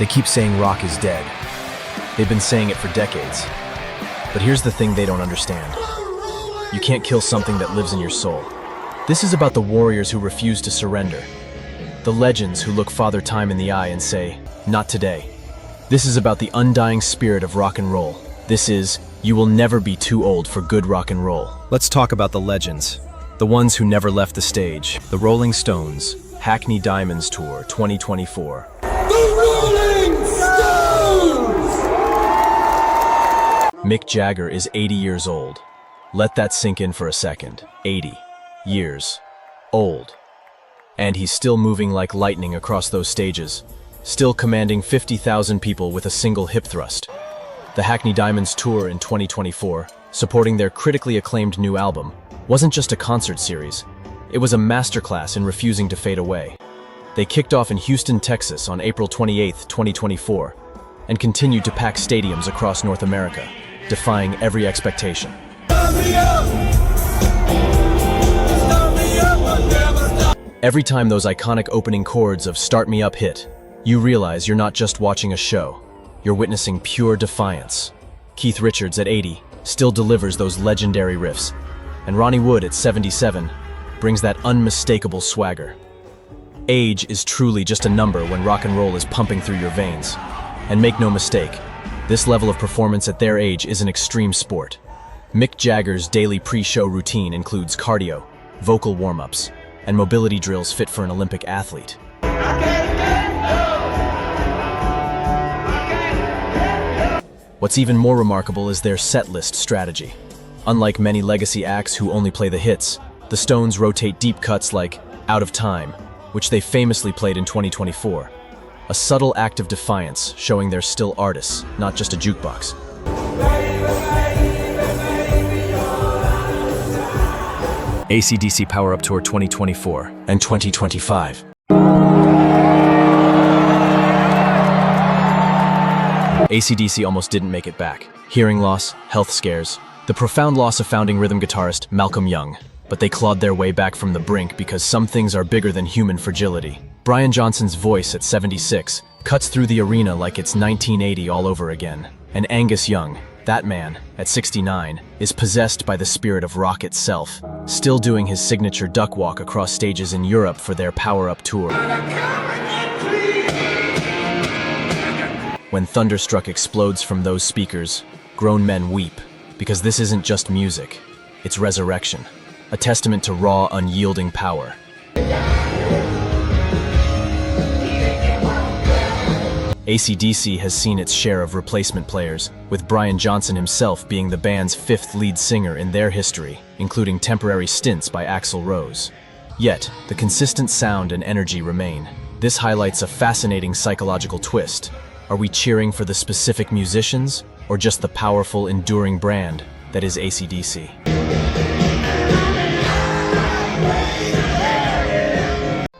They keep saying rock is dead. They've been saying it for decades. But here's the thing they don't understand. You can't kill something that lives in your soul. This is about the warriors who refuse to surrender. The legends who look Father Time in the eye and say, "Not today." This is about the undying spirit of rock and roll. This is, you will never be too old for good rock and roll. Let's talk about the legends. The ones who never left the stage. The Rolling Stones, Hackney Diamonds Tour 2024. The Rolling Stones! Mick Jagger is 80 years old. Let that sink in for a second. 80 years old. And he's still moving like lightning across those stages, still commanding 50,000 people with a single hip thrust. The Hackney Diamonds Tour in 2024, supporting their critically acclaimed new album, wasn't just a concert series, it was a masterclass in refusing to fade away. They kicked off in Houston, Texas on April 28, 2024, and continued to pack stadiums across North America, defying every expectation. Every time those iconic opening chords of Start Me Up hit, you realize you're not just watching a show, you're witnessing pure defiance. Keith Richards at 80 still delivers those legendary riffs, and Ronnie Wood at 77 brings that unmistakable swagger. Age is truly just a number when rock and roll is pumping through your veins. And make no mistake, this level of performance at their age is an extreme sport. Mick Jagger's daily pre-show routine includes cardio, vocal warm-ups, and mobility drills fit for an Olympic athlete. What's even more remarkable is their set list strategy. Unlike many legacy acts who only play the hits, the Stones rotate deep cuts like Out of Time, which they famously played in 2024. A subtle act of defiance, showing they're still artists, not just a jukebox. AC/DC Power Up Tour 2024 and 2025. AC/DC almost didn't make it back. Hearing loss, health scares, the profound loss of founding rhythm guitarist Malcolm Young. But they clawed their way back from the brink because some things are bigger than human fragility. Brian Johnson's voice at 76 cuts through the arena like it's 1980 all over again. And Angus Young, that man, at 69, is possessed by the spirit of rock itself, still doing his signature duck walk across stages in Europe for their Power Up Tour. When Thunderstruck explodes from those speakers, grown men weep, because this isn't just music, it's resurrection, a testament to raw, unyielding power. AC/DC has seen its share of replacement players, with Brian Johnson himself being the band's 5th lead singer in their history, including temporary stints by Axl Rose. Yet, the consistent sound and energy remain. This highlights a fascinating psychological twist. Are we cheering for the specific musicians, or just the powerful, enduring brand that is AC/DC?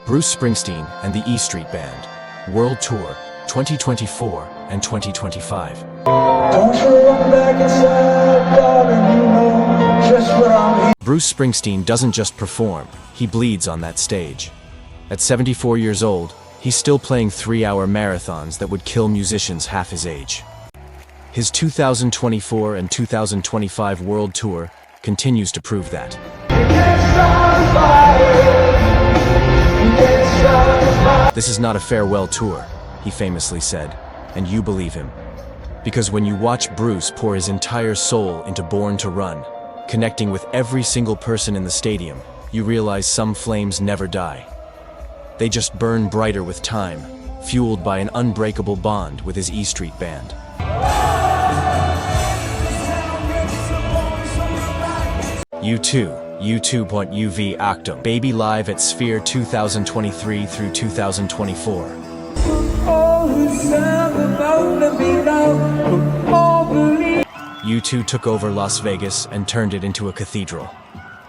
Bruce Springsteen and the E Street Band, World Tour 2024 and 2025. Don't you look back inside, darling, you know just where I'm here. Bruce Springsteen doesn't just perform, he bleeds on that stage. At 74 years old, he's still playing 3-hour marathons that would kill musicians half his age. His 2024 and 2025 World Tour continues to prove that. This is not a farewell tour, he famously said, and you believe him. Because when you watch Bruce pour his entire soul into Born to Run, connecting with every single person in the stadium, you realize some flames never die. They just burn brighter with time, fueled by an unbreakable bond with his E Street Band. U2.UV Octum Baby live at Sphere 2023 through 2024. U2 took over Las Vegas and turned it into a cathedral.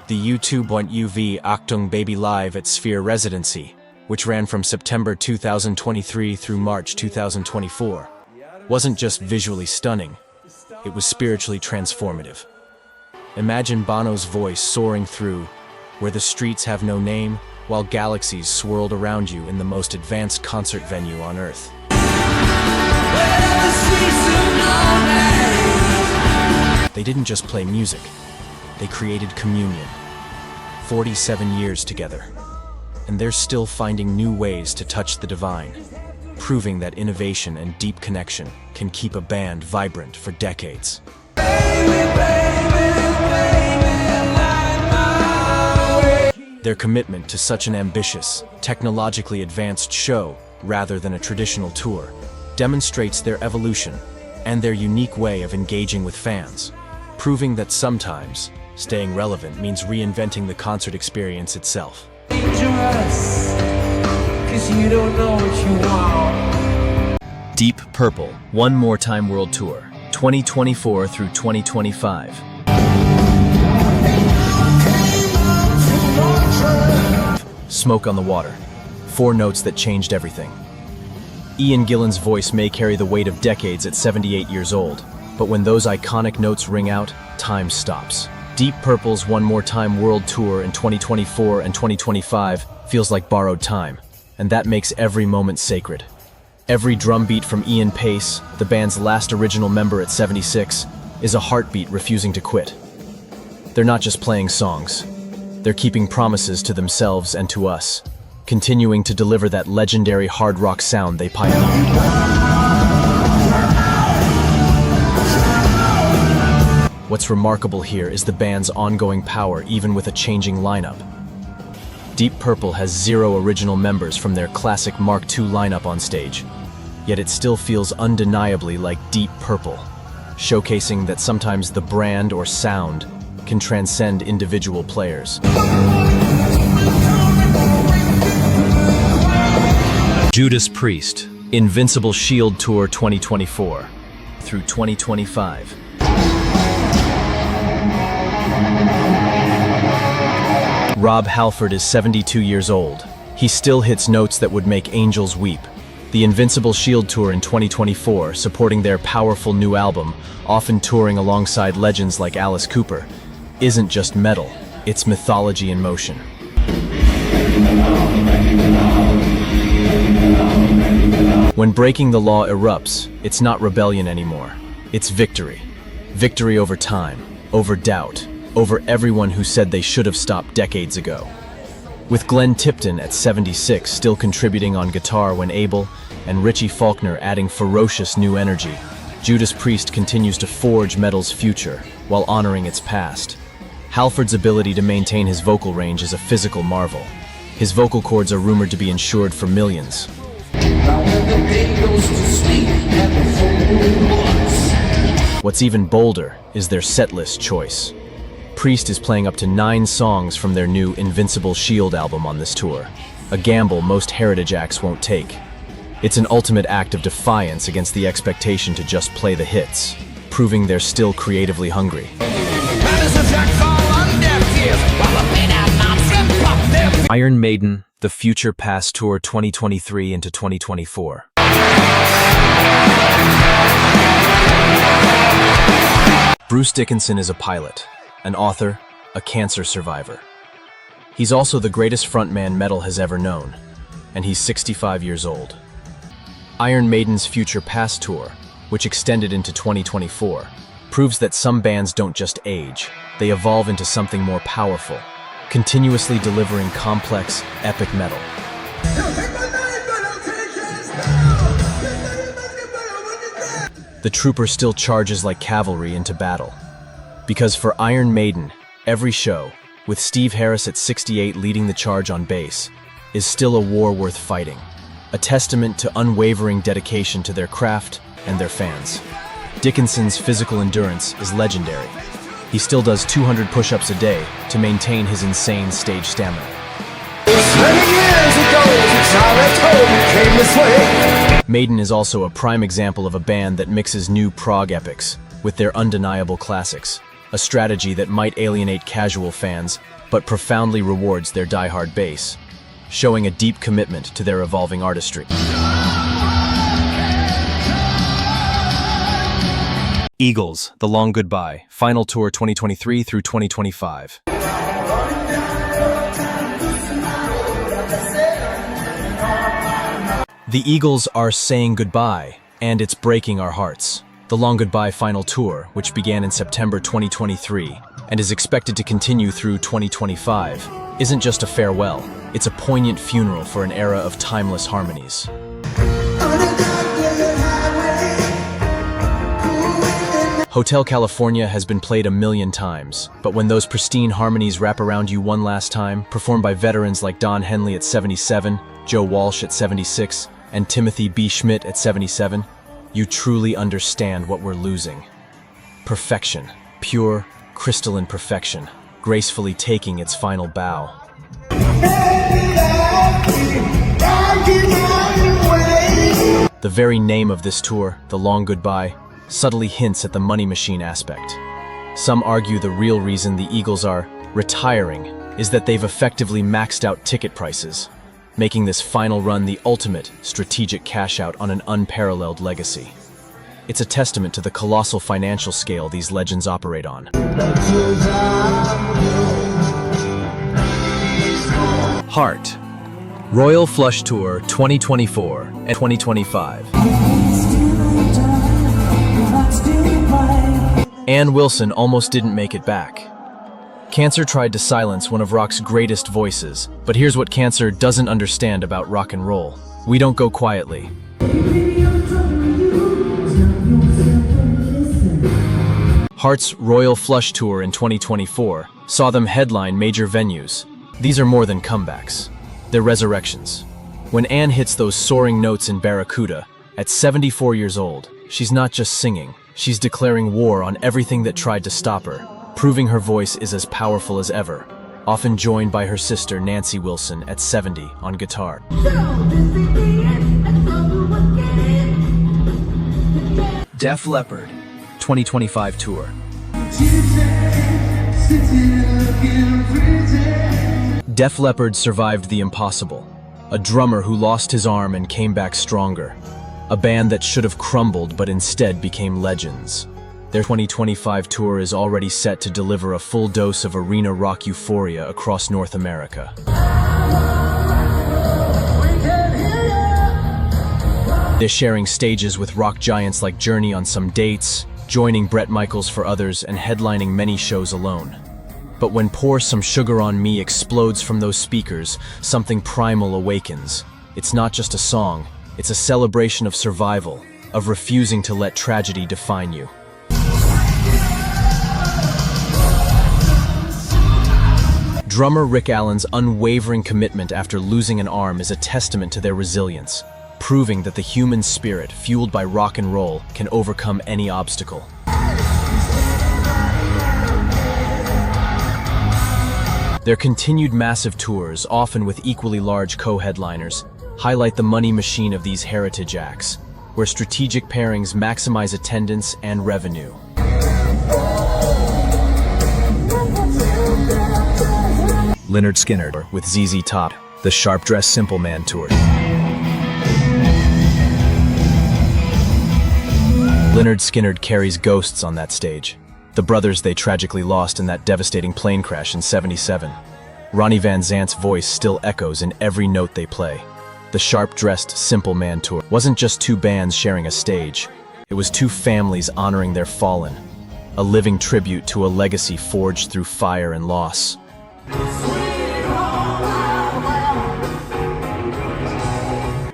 The U2.UV Octung Baby Live at Sphere Residency, which ran from September 2023 through March 2024, wasn't just visually stunning, it was spiritually transformative. Imagine Bono's voice soaring through where the streets have no name, while galaxies swirled around you in the most advanced concert venue on Earth. They didn't just play music, they created communion. 47 years together, and they're still finding new ways to touch the divine, proving that innovation and deep connection can keep a band vibrant for decades. Their commitment to such an ambitious, technologically advanced show, rather than a traditional tour, demonstrates their evolution and their unique way of engaging with fans, proving that sometimes staying relevant means reinventing the concert experience itself. Dangerous, 'cause you don't know what you want. Deep Purple, One More Time World Tour, 2024 through 2025. Smoke on the Water, 4 notes that changed everything. Ian Gillan's voice may carry the weight of decades at 78 years old, but when those iconic notes ring out, time stops. Deep Purple's One More Time World Tour in 2024 and 2025 feels like borrowed time, and that makes every moment sacred. Every drum beat from Ian Pace, the band's last original member at 76, is a heartbeat refusing to quit. They're not just playing songs, they're keeping promises to themselves and to us, continuing to deliver that legendary hard rock sound they pioneered. What's remarkable here is the band's ongoing power even with a changing lineup. Deep Purple has 0 original members from their classic Mark II lineup on stage, yet it still feels undeniably like Deep Purple, showcasing that sometimes the brand or sound can transcend individual players. Judas Priest, Invincible Shield Tour 2024 through 2025. Rob Halford is 72 years old. He still hits notes that would make angels weep. The Invincible Shield Tour in 2024, supporting their powerful new album, often touring alongside legends like Alice Cooper, isn't just metal, it's mythology in motion. When Breaking the Law erupts, it's not rebellion anymore. It's victory. Victory over time, over doubt, over everyone who said they should have stopped decades ago. With Glenn Tipton at 76 still contributing on guitar when able, and Richie Faulkner adding ferocious new energy, Judas Priest continues to forge metal's future while honoring its past. Halford's ability to maintain his vocal range is a physical marvel. His vocal cords are rumored to be insured for millions. What's even bolder is their setlist choice. Priest is playing up to 9 songs from their new Invincible Shield album on this tour, a gamble most heritage acts won't take. It's an ultimate act of defiance against the expectation to just play the hits, proving they're still creatively hungry. Iron Maiden, The Future Past Tour 2023 into 2024. Bruce Dickinson is a pilot, an author, a cancer survivor. He's also the greatest frontman metal has ever known, and he's 65 years old. Iron Maiden's Future Past Tour, which extended into 2024, proves that some bands don't just age, they evolve into something more powerful, continuously delivering complex, epic metal. The trooper still charges like cavalry into battle. Because for Iron Maiden, every show, with Steve Harris at 68 leading the charge on bass, is still a war worth fighting, a testament to unwavering dedication to their craft and their fans. Dickinson's physical endurance is legendary. He still does 200 push-ups a day to maintain his insane stage stamina. Maiden is also a prime example of a band that mixes new prog epics with their undeniable classics, a strategy that might alienate casual fans but profoundly rewards their die-hard base, showing a deep commitment to their evolving artistry. Eagles, The Long Goodbye, Final Tour 2023 through 2025. The Eagles are saying goodbye, and it's breaking our hearts. The Long Goodbye Final Tour, which began in September 2023 and is expected to continue through 2025, isn't just a farewell, it's a poignant funeral for an era of timeless harmonies. Hotel California has been played 1,000,000 times, but when those pristine harmonies wrap around you one last time, performed by veterans like Don Henley at 77, Joe Walsh at 76, and Timothy B. Schmidt at 77, you truly understand what we're losing. Perfection, pure, crystalline perfection, gracefully taking its final bow. The very name of this tour, The Long Goodbye, subtly hints at the money machine aspect. Some argue the real reason the Eagles are retiring is that they've effectively maxed out ticket prices, making this final run the ultimate strategic cash-out on an unparalleled legacy. It's a testament to the colossal financial scale these legends operate on. Heart. Royal Flush Tour 2024 and 2025. Ann Wilson almost didn't make it back. Cancer tried to silence one of rock's greatest voices, but here's what Cancer doesn't understand about rock and roll. We don't go quietly. Heart's Royal Flush Tour in 2024 saw them headline major venues. These are more than comebacks. They're resurrections. When Ann hits those soaring notes in Barracuda, at 74 years old, she's not just singing, she's declaring war on everything that tried to stop her, proving her voice is as powerful as ever, often joined by her sister Nancy Wilson at 70 on guitar. Def Leppard 2025 tour. Def Leppard survived the impossible. A drummer who lost his arm and came back stronger. A band that should have crumbled but instead became legends. Their 2025 tour is already set to deliver a full dose of arena rock euphoria across North America. They're sharing stages with rock giants like Journey on some dates, joining Bret Michaels for others, and headlining many shows alone. But when Pour Some Sugar on Me explodes from those speakers, something primal awakens. It's not just a song, it's a celebration of survival, of refusing to let tragedy define you. Drummer Rick Allen's unwavering commitment after losing an arm is a testament to their resilience, proving that the human spirit, fueled by rock and roll, can overcome any obstacle. Their continued massive tours, often with equally large co-headliners, highlight the money machine of these heritage acts, where strategic pairings maximize attendance and revenue. Lynyrd Skynyrd with ZZ Top, the Sharp-Dressed Simple Man Tour. Lynyrd Skynyrd carries ghosts on that stage. The brothers they tragically lost in that devastating plane crash in '77. Ronnie Van Zant's voice still echoes in every note they play. The Sharp-Dressed Simple Man Tour wasn't just two bands sharing a stage. It was two families honoring their fallen. A living tribute to a legacy forged through fire and loss.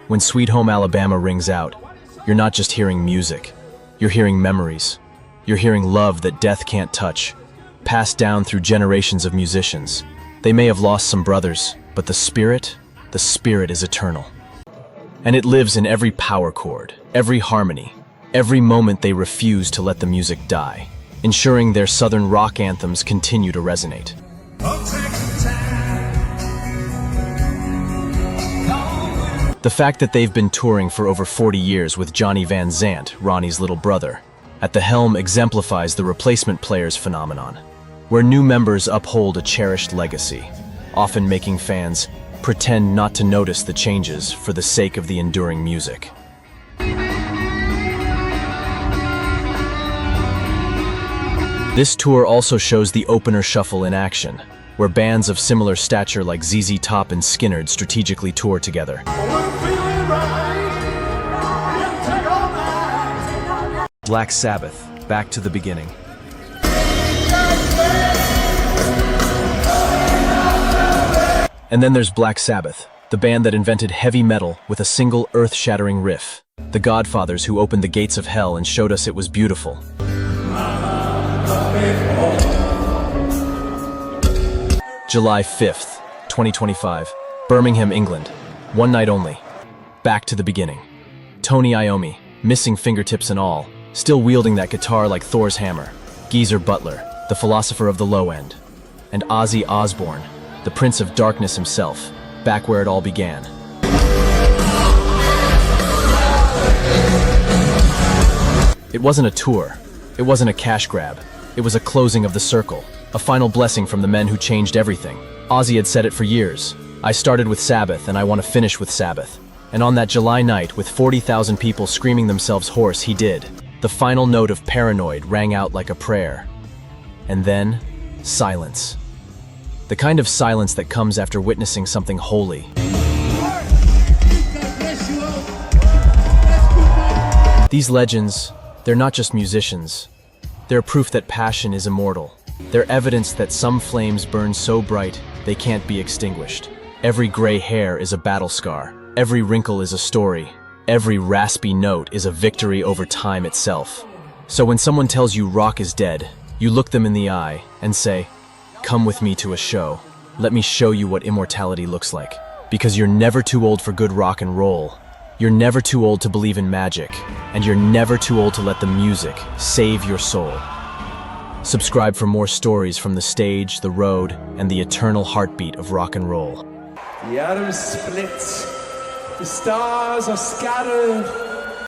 When Sweet Home Alabama rings out, you're not just hearing music. You're hearing memories. You're hearing love that death can't touch, passed down through generations of musicians. They may have lost some brothers, but the spirit is eternal. And it lives in every power chord, every harmony, every moment they refuse to let the music die, ensuring their southern rock anthems continue to resonate. The fact that they've been touring for over 40 years with Johnny Van Zant, Ronnie's little brother, at the helm exemplifies the replacement players phenomenon, where new members uphold a cherished legacy, often making fans pretend not to notice the changes for the sake of the enduring music. This tour also shows the opener shuffle in action, where bands of similar stature like ZZ Top and Skynyrd strategically tour together. Black Sabbath, back to the beginning. And then there's Black Sabbath, the band that invented heavy metal with a single earth-shattering riff. The godfathers who opened the gates of hell and showed us it was beautiful. July 5th, 2025, Birmingham, England. One night only. Back to the beginning. Tony Iommi, missing fingertips and all, still wielding that guitar like Thor's hammer. Geezer Butler, the philosopher of the low end. And Ozzy Osbourne, the Prince of Darkness himself, back where it all began. It wasn't a tour. It wasn't a cash grab. It was a closing of the circle, a final blessing from the men who changed everything. Ozzy had said it for years. I started with Sabbath, and I want to finish with Sabbath. And on that July night, with 40,000 people screaming themselves hoarse, he did. The final note of Paranoid rang out like a prayer. And then, silence. The kind of silence that comes after witnessing something holy. These legends, they're not just musicians. They're proof that passion is immortal. They're evidence that some flames burn so bright they can't be extinguished. Every gray hair is a battle scar. Every wrinkle is a story. Every raspy note is a victory over time itself. So when someone tells you rock is dead, you look them in the eye and say, "Come with me to a show. Let me show you what immortality looks like." Because you're never too old for good rock and roll. You're never too old to believe in magic. And you're never too old to let the music save your soul. Subscribe for more stories from the stage, the road, and the eternal heartbeat of rock and roll. The atoms split, the stars are scattered,